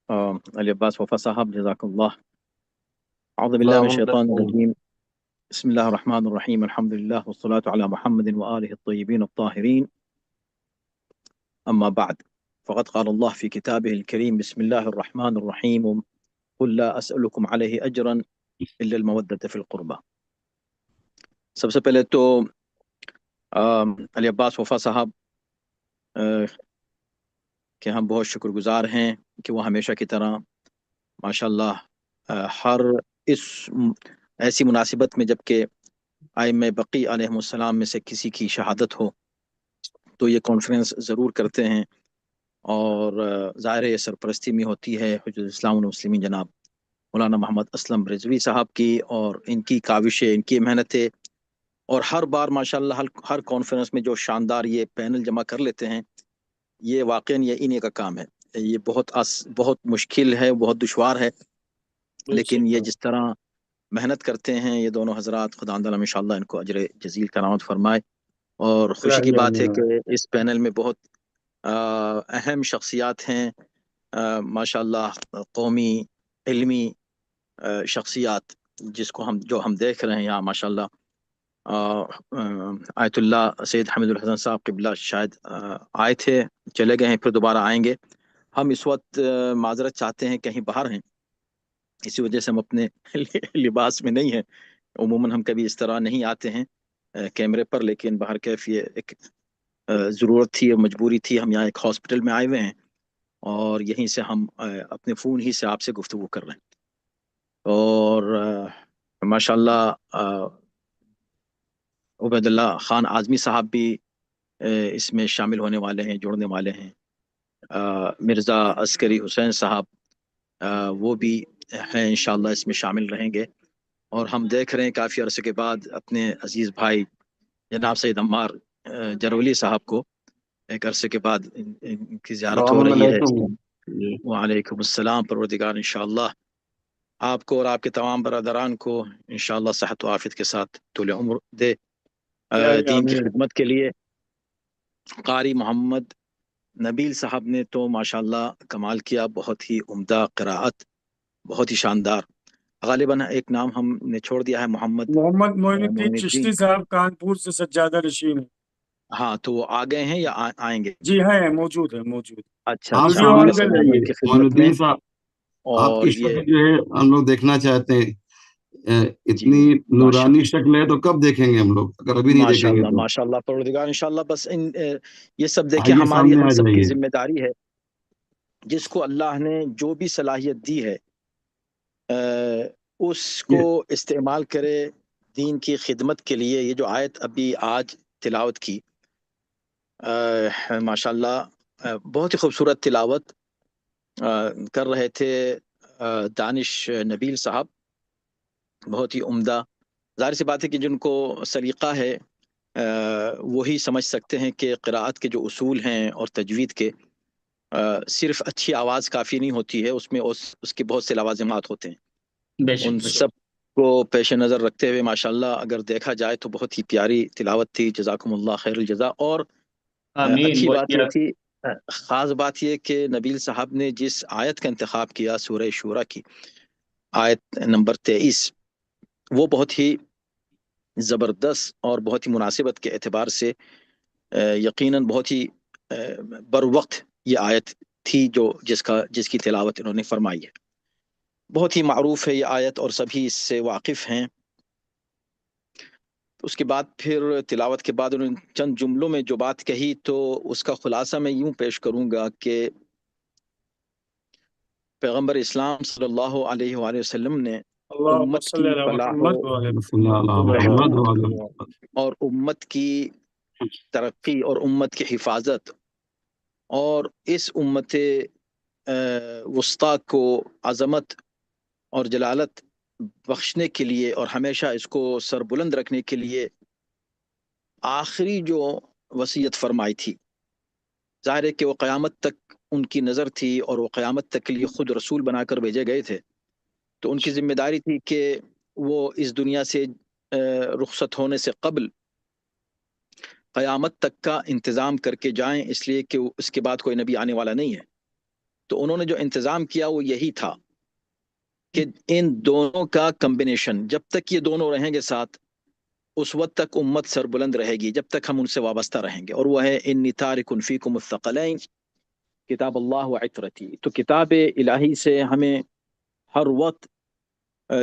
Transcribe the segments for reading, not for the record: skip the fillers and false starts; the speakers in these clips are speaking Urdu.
علی عباس وفا صاحب جزاک اللہ. اعوذ باللہ من اللهم الشیطان آمين. الرجیم. بسم اللہ الرحمن الرحیم. الحمد للہ والصلاة علی محمد وآلہ الطیبین الطاہرین. اما بعد فقد قال اللہ فی کتابہ الکریم بسم اللہ الرحمن الرحیم قل لا اسألکم علیہ اجرا الا المودۃ فی القربہ. سب سے پہلے تو علی عباس وفا صاحب کہ ہم بہت شکر گزار ہیں کہ وہ ہمیشہ کی طرح ماشاءاللہ ہر اس ایسی مناسبت میں جبکہ ائمہ بقی علیہ السلام میں سے کسی کی شہادت ہو تو یہ کانفرنس ضرور کرتے ہیں، اور ظاہر ہے یہ سرپرستی میں ہوتی ہے حجت الاسلام والمسلمین جناب مولانا محمد اسلم رضوی صاحب کی، اور ان کی کاوشیں، ان کی محنتیں، اور ہر بار ماشاءاللہ ہر کانفرنس میں جو شاندار یہ پینل جمع کر لیتے ہیں، یہ واقعاً یہ انہیں کا کام ہے. یہ بہت مشکل ہے، بہت دشوار ہے، لیکن یہ جس طرح محنت کرتے ہیں یہ دونوں حضرات، خدا تعالیٰ انشاءاللہ ان کو اجر جزیل کرامت فرمائے. اور خوشی کی بات ہے کہ اس پینل میں بہت اہم شخصیات ہیں، ماشاءاللہ قومی علمی شخصیات، جو ہم دیکھ رہے ہیں یہاں ماشاءاللہ. آیت اللہ سید حمید الحسن صاحب قبلہ شاید آئے تھے، چلے گئے ہیں، پھر دوبارہ آئیں گے. ہم اس وقت معذرت چاہتے ہیں، کہیں باہر ہیں، اسی وجہ سے ہم اپنے لباس میں نہیں ہیں. عموماً ہم کبھی اس طرح نہیں آتے ہیں کیمرے پر، لیکن باہر کیف یہ ایک ضرورت تھی اور مجبوری تھی. ہم یہاں ایک ہاسپٹل میں آئے ہوئے ہیں اور یہیں سے ہم اپنے فون ہی سے آپ سے گفتگو کر رہے ہیں. اور ماشاءاللہ عبید اللہ خان اعظمی صاحب بھی اس میں شامل ہونے والے ہیں، جڑنے والے ہیں. مرزا عسکری حسین صاحب وہ بھی ہیں، انشاءاللہ اس میں شامل رہیں گے. اور ہم دیکھ رہے ہیں کافی عرصے کے بعد اپنے عزیز بھائی جناب سید عمار جرولی صاحب کو ایک عرصے کے بعد ان کی زیارت ہو السلام رہی ہے. علیکم. وعلیکم السلام. پروردگار انشاءاللہ آپ کو اور آپ کے تمام برادران کو انشاءاللہ صحت و عافیت کے ساتھ طول عمر دے. دین کی خدمت کے لیے قاری محمد نبیل صاحب نے تو ماشاءاللہ کمال کیا، بہت ہی عمدہ قراءت، بہت ہی شاندار. غالباً ایک نام ہم نے چھوڑ دیا ہے، محمد معین الدین معین چشتی الدین. صاحب کانپور سے سجادہ نشین ہے. ہاں تو وہ آ گئے ہیں یا آئیں گے؟ جی ہیں، موجود ہے، موجود. اچھا آپ اچھا، ویڈیو ہم آن بھی کر سب لیجیے. ان کی معین خدمت میں. الدین صاحب، آپ اور کی یہ شکل جو ہے ہم لوگ دیکھنا چاہتے ہیں. جی اتنی ماشاء نورانی شکل ہے تو کب دیکھیں گے ہم لوگ، اگر ابھی نہیں دیکھیں گے ماشاءاللہ تو ماشاءاللہ پروردگار انشاءاللہ بس یہ سب دیکھیں، آئیے ہماری سامنے ہم آ سب کی جائیے. ذمہ داری ہے. جس کو اللہ نے جو بھی صلاحیت دی ہے اس کو یہ استعمال کرے دین کی خدمت کے لیے. یہ جو آیت ابھی آج تلاوت کی ماشاءاللہ بہت ہی خوبصورت تلاوت کر رہے تھے دانش نبیل صاحب، بہت ہی عمدہ. ظاہر سی بات ہے کہ جن کو سلیقہ ہے وہی سمجھ سکتے ہیں کہ قراءت کے جو اصول ہیں اور تجوید کے، صرف اچھی آواز کافی نہیں ہوتی ہے، اس میں اس کے بہت سے لوازمات ہوتے ہیں. ان سب کو پیش نظر رکھتے ہوئے ماشاءاللہ اگر دیکھا جائے تو بہت ہی پیاری تلاوت تھی. جزاکم اللہ خیر الجزا. اور اچھی بات یہ تھی، خاص بات یہ کہ نبیل صاحب نے جس آیت کا انتخاب کیا سورہ شورا کی آیت نمبر 23، وہ بہت ہی زبردست اور بہت ہی مناسبت کے اعتبار سے یقیناً بہت ہی بر وقت یہ آیت تھی جس کی تلاوت انہوں نے فرمائی ہے. بہت ہی معروف ہے یہ آیت اور سبھی اس سے واقف ہیں. اس کے بعد پھر تلاوت کے بعد انہوں نے چند جملوں میں جو بات کہی تو اس کا خلاصہ میں یوں پیش کروں گا کہ پیغمبر اسلام صلی اللہ علیہ وآلہ وسلم نے اللہم امت صلی کی علی فلاح محمد وعلی صلی اللہ علیہ محمد بہبود وعلی محمد. اور امت کی ترقی اور امت کی حفاظت اور اس امت وسطیٰ کو عظمت اور جلالت بخشنے کے لیے اور ہمیشہ اس کو سربلند رکھنے کے لیے آخری جو وصیت فرمائی تھی. ظاہر ہے کہ وہ قیامت تک ان کی نظر تھی اور وہ قیامت تک کے لیے خود رسول بنا کر بھیجے گئے تھے، تو ان کی ذمہ داری تھی کہ وہ اس دنیا سے رخصت ہونے سے قبل قیامت تک کا انتظام کر کے جائیں، اس لیے کہ اس کے بعد کوئی نبی آنے والا نہیں ہے. تو انہوں نے جو انتظام کیا وہ یہی تھا کہ ان دونوں کا کمبینیشن، جب تک یہ دونوں رہیں گے ساتھ اس وقت تک امت سربلند رہے گی، جب تک ہم ان سے وابستہ رہیں گے، اور وہ ہے انی تارک فیکم الثقلین کتاب اللہ و عطرتی۔ تو کتاب الہی سے ہمیں ہر وقت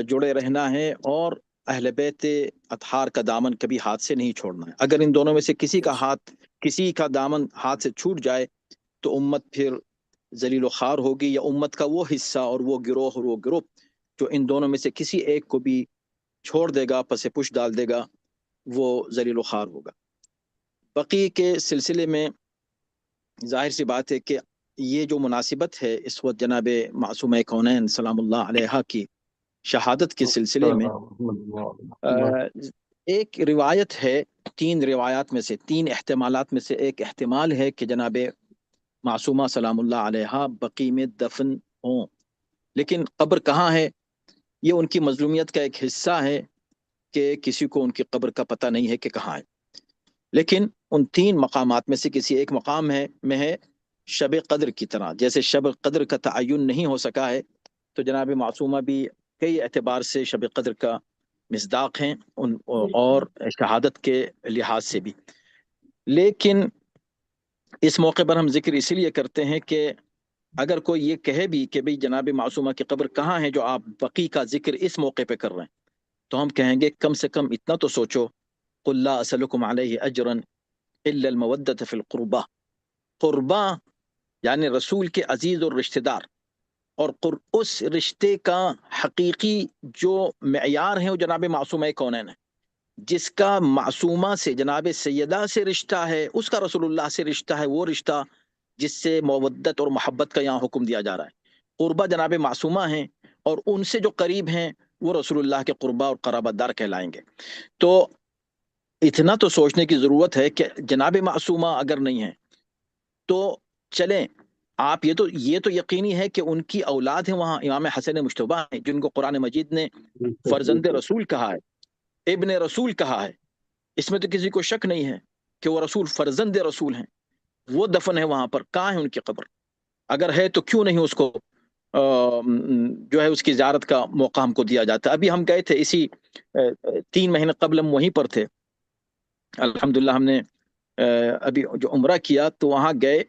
جڑے رہنا ہے، اور اہل بیت اطہار کا دامن کبھی ہاتھ سے نہیں چھوڑنا ہے۔ اگر ان دونوں میں سے کسی کا دامن ہاتھ سے چھوٹ جائے تو امت پھر ذلیل و خوار ہوگی، یا امت کا وہ حصہ اور وہ گروہ اور وہ گروپ جو ان دونوں میں سے کسی ایک کو بھی چھوڑ دے گا، پس پش ڈال دے گا، وہ ذلیل و خوار ہوگا۔ بقی کے سلسلے میں ظاہر سی بات ہے کہ یہ جو مناسبت ہے اس وقت جناب معصومہ کونین سلام اللہ علیہا کی شہادت کے سلسلے میں، ایک روایت ہے، 3 روایات میں سے 3 احتمالات میں سے ایک احتمال ہے کہ جناب معصومہ سلام اللہ علیہا بقی میں دفن ہوں، لیکن قبر کہاں ہے یہ ان کی مظلومیت کا ایک حصہ ہے کہ کسی کو ان کی قبر کا پتہ نہیں ہے کہ کہاں ہے۔ لیکن ان 3 مقامات میں سے کسی ایک مقام میں ہے شب قدر کی طرح، جیسے شب قدر کا تعین نہیں ہو سکا ہے تو جناب معصومہ بھی کئی اعتبار سے شب قدر کا مصداق ہیں اور شہادت کے لحاظ سے بھی۔ لیکن اس موقع پر ہم ذکر اسی لیے کرتے ہیں کہ اگر کوئی یہ کہے بھی کہ بھئی جناب معصومہ کی قبر کہاں ہے جو آپ بقی کا ذکر اس موقع پہ کر رہے ہیں، تو ہم کہیں گے کم سے کم اتنا تو سوچو، قل لا اسألکم علیہ اجرا الا المودۃ فی القربہ۔ قربہ یعنی رسول کے عزیز اور رشتہ دار، اور اس رشتے کا حقیقی جو معیار ہے وہ جناب معصومہ کونین ہے، جس کا معصومہ سے جناب سیدہ سے رشتہ ہے، اس کا رسول اللہ سے رشتہ ہے، وہ رشتہ جس سے مودت اور محبت کا یہاں حکم دیا جا رہا ہے۔ قربہ جناب معصومہ ہیں، اور ان سے جو قریب ہیں وہ رسول اللہ کے قربہ اور قرابت دار کہلائیں گے۔ تو اتنا تو سوچنے کی ضرورت ہے کہ جناب معصومہ اگر نہیں ہے تو چلیں آپ یہ تو یقینی ہے کہ ان کی اولاد ہیں وہاں، امام حسن مجتبیٰ ہیں جن کو قرآن مجید نے فرزند رسول کہا ہے، ابن رسول کہا ہے، اس میں تو کسی کو شک نہیں ہے کہ وہ رسول فرزند رسول ہیں، وہ دفن ہے وہاں پر۔ کہاں ہے ان کی قبر؟ اگر ہے تو کیوں نہیں اس کو جو ہے اس کی زیارت کا موقع ہم کو دیا جاتا ہے؟ ابھی ہم گئے تھے اسی 3 مہینے قبل ہم وہیں پر تھے الحمدللہ، ہم نے ابھی جو عمرہ کیا تو وہاں گئے۔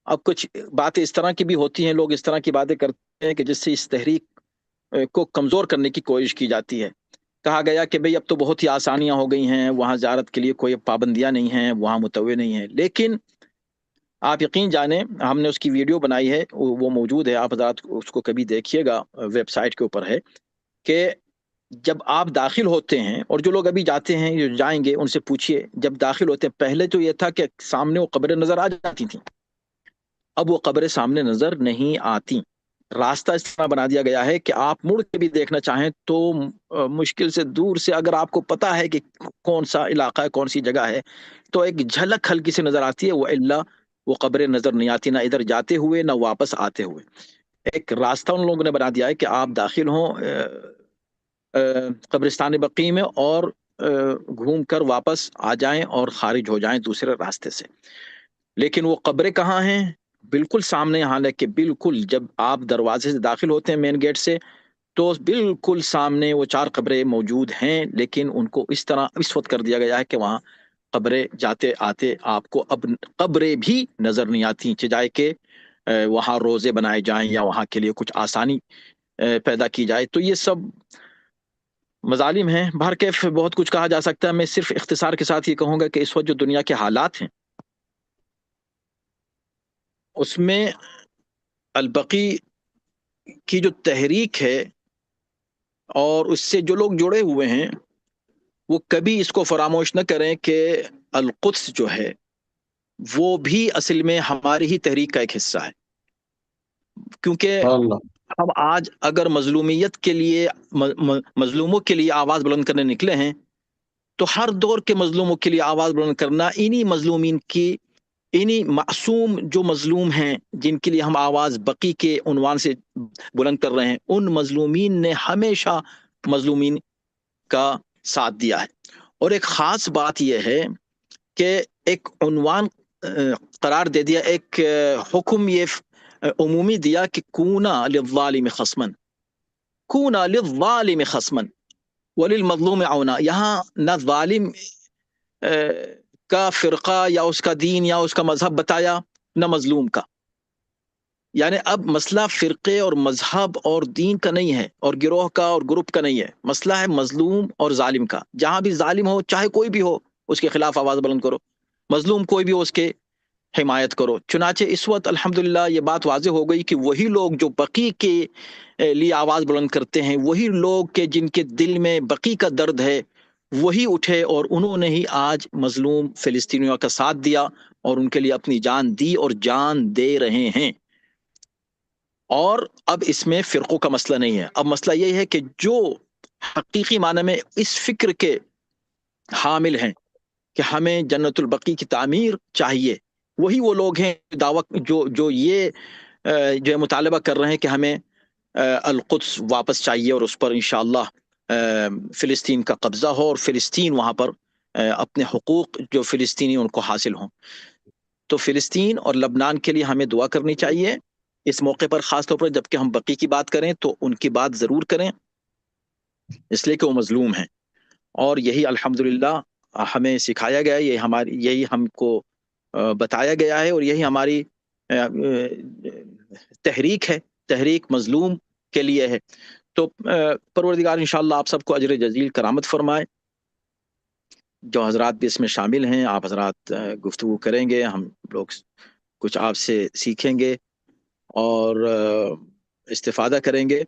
اب کچھ باتیں اس طرح کی بھی ہوتی ہیں، لوگ اس طرح کی باتیں کرتے ہیں کہ جس سے اس تحریک کو کمزور کرنے کی کوشش کی جاتی ہے۔ کہا گیا کہ بھئی اب تو بہت ہی آسانیاں ہو گئی ہیں، وہاں زیارت کے لیے کوئی پابندیاں نہیں ہیں، وہاں متوع نہیں ہیں، لیکن آپ یقین جانیں ہم نے اس کی ویڈیو بنائی ہے، وہ موجود ہے، آپ حضرات اس کو کبھی دیکھیے گا، ویب سائٹ کے اوپر ہے، کہ جب آپ داخل ہوتے ہیں، اور جو لوگ ابھی جاتے ہیں جو جائیں گے ان سے پوچھئے، جب داخل ہوتے ہیں پہلے تو یہ تھا کہ سامنے وہ قبریں نظر آ جاتی تھیں، اب وہ قبریں سامنے نظر نہیں آتی۔ راستہ اس طرح بنا دیا گیا ہے کہ آپ مڑ کے بھی دیکھنا چاہیں تو مشکل سے دور سے اگر آپ کو پتا ہے کہ کون سا علاقہ ہے، کون سی جگہ ہے، تو ایک جھلک ہلکی سی نظر آتی ہے، وہ اللہ وہ قبریں نظر نہیں آتی، نہ ادھر جاتے ہوئے نہ واپس آتے ہوئے۔ ایک راستہ ان لوگوں نے بنا دیا ہے کہ آپ داخل ہوں قبرستان بقیع میں اور گھوم کر واپس آ جائیں اور خارج ہو جائیں دوسرے راستے سے۔ لیکن وہ قبریں کہاں ہیں؟ بالکل سامنے، حالانکہ بالکل جب آپ دروازے سے داخل ہوتے ہیں مین گیٹ سے تو بالکل سامنے وہ 4 قبریں موجود ہیں، لیکن ان کو اس طرح اس وقت کر دیا گیا ہے کہ وہاں قبریں جاتے آتے آپ کو اب قبریں بھی نظر نہیں آتی، چاہے کہ وہاں روزے بنائے جائیں یا وہاں کے لیے کچھ آسانی پیدا کی جائے۔ تو یہ سب مظالم ہیں۔ بہرکیف بہت کچھ کہا جا سکتا ہے، میں صرف اختصار کے ساتھ یہ کہوں گا کہ اس وقت جو دنیا کے حالات ہیں اس میں البقی کی جو تحریک ہے اور اس سے جو لوگ جڑے ہوئے ہیں وہ کبھی اس کو فراموش نہ کریں کہ القدس جو ہے وہ بھی اصل میں ہماری ہی تحریک کا ایک حصہ ہے، کیونکہ ہم آج اگر مظلومیت کے لیے مظلوموں کے لیے آواز بلند کرنے نکلے ہیں تو ہر دور کے مظلوموں کے لیے آواز بلند کرنا انہی مظلومین کی، انہی معصوم جو مظلوم ہیں جن کے لیے ہم آواز بقی کے عنوان سے بلند کر رہے ہیں، ان مظلومین نے ہمیشہ مظلومین کا ساتھ دیا ہے۔ اور ایک خاص بات یہ ہے کہ ایک عنوان قرار دے دیا، ایک حکم یہ عمومی دیا کہ کونا للظالم خصمن، کونا للظالم خصمن وللمظلوم عونا. یہاں نہ ظالم کا فرقہ یا اس کا دین یا اس کا مذہب بتایا، نہ مظلوم کا. یعنی اب مسئلہ فرقے اور مذہب اور دین کا نہیں ہے، اور گروہ کا اور گروپ کا نہیں ہے، مسئلہ ہے مظلوم اور ظالم کا. جہاں بھی ظالم ہو، چاہے کوئی بھی ہو، اس کے خلاف آواز بلند کرو، مظلوم کوئی بھی ہو اس کے حمایت کرو. چنانچہ اس وقت الحمدللہ یہ بات واضح ہو گئی کہ وہی لوگ جو بقی کے لیے آواز بلند کرتے ہیں، وہی لوگ کہ جن کے دل میں بقی کا درد ہے، وہی اٹھے اور انہوں نے ہی آج مظلوم فلسطینیوں کا ساتھ دیا اور ان کے لیے اپنی جان دی اور جان دے رہے ہیں. اور اب اس میں فرقوں کا مسئلہ نہیں ہے، اب مسئلہ یہ ہے کہ جو حقیقی معنی میں اس فکر کے حامل ہیں کہ ہمیں جنت البقی کی تعمیر چاہیے، وہی وہ لوگ ہیں جو یہ جو مطالبہ کر رہے ہیں کہ ہمیں القدس واپس چاہیے اور اس پر انشاءاللہ فلسطین کا قبضہ ہو اور فلسطین وہاں پر اپنے حقوق جو فلسطینی ان کو حاصل ہوں. تو فلسطین اور لبنان کے لیے ہمیں دعا کرنی چاہیے اس موقع پر، خاص طور پر جب کہ ہم بقی کی بات کریں تو ان کی بات ضرور کریں، اس لیے کہ وہ مظلوم ہیں. اور یہی الحمدللہ ہمیں سکھایا گیا ہے، یہی ہم کو بتایا گیا ہے، اور یہی ہماری تحریک ہے، تحریک مظلوم کے لیے ہے. تو پروردگار انشاءاللہ آپ سب کو اجر جزیل کرامت فرمائے. جو حضرات بھی اس میں شامل ہیں، آپ حضرات گفتگو کریں گے، ہم لوگ کچھ آپ سے سیکھیں گے اور استفادہ کریں گے.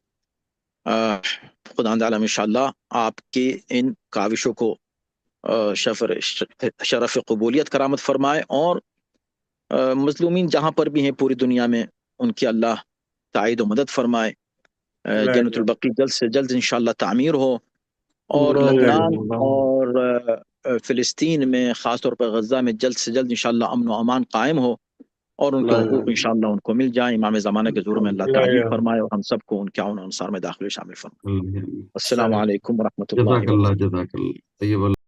خدا تعالیٰ انشاءاللہ آپ کی ان کاوشوں کو شرف قبولیت کرامت فرمائے، اور مظلومین جہاں پر بھی ہیں پوری دنیا میں ان کی اللہ تائید و مدد فرمائے. جنت البقی جلد سے جلد انشاءاللہ تعمیر ہو، اور لبنان اور فلسطین میں خاص طور پر غزہ میں جلد سے جلد انشاءاللہ امن و امان قائم ہو، اور ان کے حقوق انشاءاللہ ان کو مل جائیں. امام زمانہ کے ظہور میں اللہ تعمیر فرمائے اور ہم سب کو ان کے عون و انصار میں داخل شامل فرمائے. السلام علیکم ورحمۃ اللہ جزاک اللہ وبرکاتہ. جزاک اللہ طیب